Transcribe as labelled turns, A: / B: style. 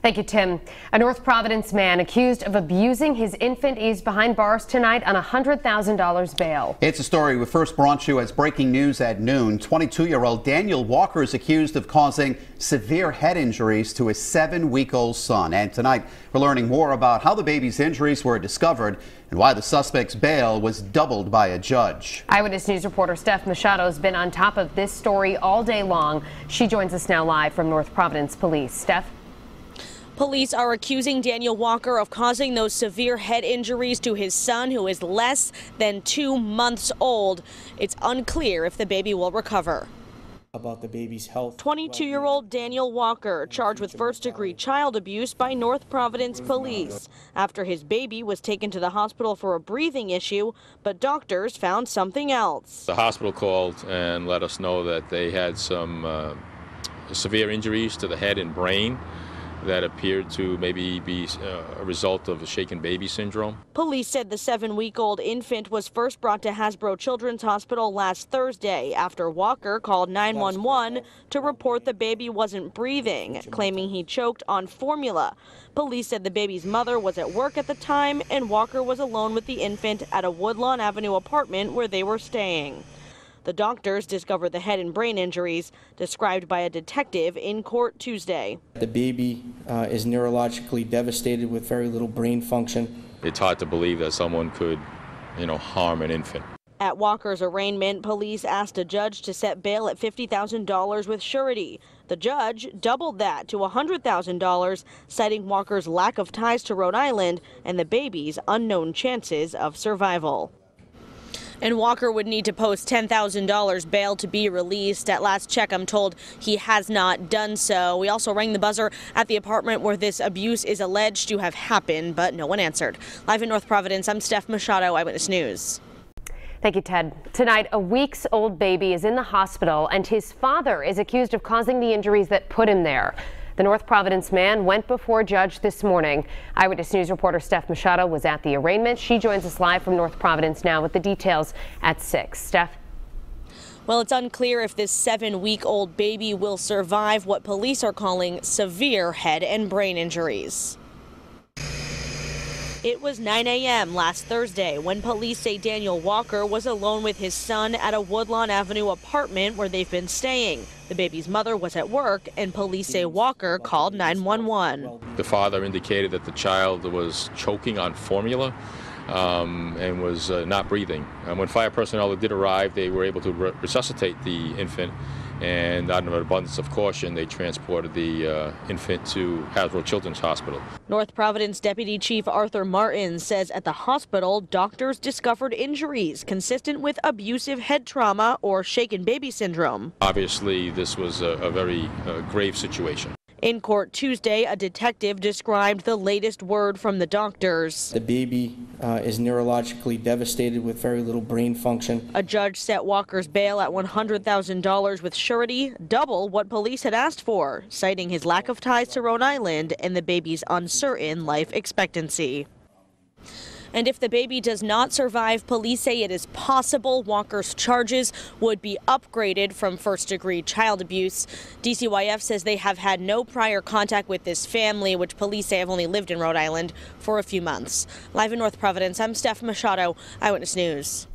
A: Thank you, Tim. A North Providence man accused of abusing his infant is behind bars tonight on $100,000 bail.
B: It's a story we first brought you as breaking news at noon. 22-year-old Daniel Walker is accused of causing severe head injuries to his 7-week-old son. And tonight, we're learning more about how the baby's injuries were discovered and why the suspect's bail was doubled by a judge.
A: Eyewitness News reporter Steph Machado has been on top of this story all day long. She joins us now live from North Providence Police. Steph?
C: Police are accusing Daniel Walker of causing those severe head injuries to his son, who is less than 2 months old. It's unclear if the baby will recover.
D: About the baby's health.
C: 22-year-old Daniel Walker charged with first-degree child abuse by North Providence Police after his baby was taken to the hospital for a breathing issue, but doctors found something else.
E: The hospital called and let us know that they had some severe injuries to the head and brain that appeared to maybe be a result of a shaken baby syndrome.
C: Police said the 7-week-old infant was first brought to Hasbro Children's Hospital last Thursday after Walker called 911 to report the baby wasn't breathing, claiming he choked on formula. Police said the baby's mother was at work at the time and Walker was alone with the infant at a Woodlawn Avenue apartment where they were staying. The doctors discovered the head and brain injuries described by a detective in court Tuesday.
D: The baby is neurologically devastated with very little brain function.
E: It's hard to believe that someone could, harm an infant.
C: At Walker's arraignment, police asked a judge to set bail at $50,000 with surety. The judge doubled that to $100,000, citing Walker's lack of ties to Rhode Island and the baby's unknown chances of survival. And Walker would need to post $10,000 bail to be released. At last check, I'm told he has not done so. We also rang the buzzer at the apartment where this abuse is alleged to have happened, but no one answered. Live in North Providence, I'm Steph Machado, Eyewitness News.
A: Thank you, Ted. Tonight, a weeks-old baby is in the hospital, and his father is accused of causing the injuries that put him there. The North Providence man went before a judge this morning. Eyewitness News reporter Steph Machado was at the arraignment. She joins us live from North Providence now with the details at 6. Steph?
C: Well, it's unclear if this 7-week-old baby will survive what police are calling severe head and brain injuries. It was 9 a.m. last Thursday when police say Daniel Walker was alone with his son at a Woodlawn Avenue apartment where they've been staying. The baby's mother was at work, and police say Walker called 911.
E: The father indicated that the child was choking on formula and was not breathing. When fire personnel did arrive, they were able to resuscitate the infant, and out of an abundance of caution, they transported the infant to Hasbro Children's Hospital.
C: North Providence Deputy Chief Arthur Martin says at the hospital, doctors discovered injuries consistent with abusive head trauma or shaken baby syndrome.
E: Obviously, this was a very grave situation.
C: In court Tuesday, a detective described the latest word from the doctors.
D: The baby is neurologically devastated with very little brain function.
C: A judge set Walker's bail at $100,000 with surety, double what police had asked for, citing his lack of ties to Rhode Island and the baby's uncertain life expectancy. And if the baby does not survive, police say it is possible Walker's charges would be upgraded from first-degree child abuse. DCYF says they have had no prior contact with this family, which police say have only lived in Rhode Island for a few months. Live in North Providence, I'm Steph Machado, Eyewitness News.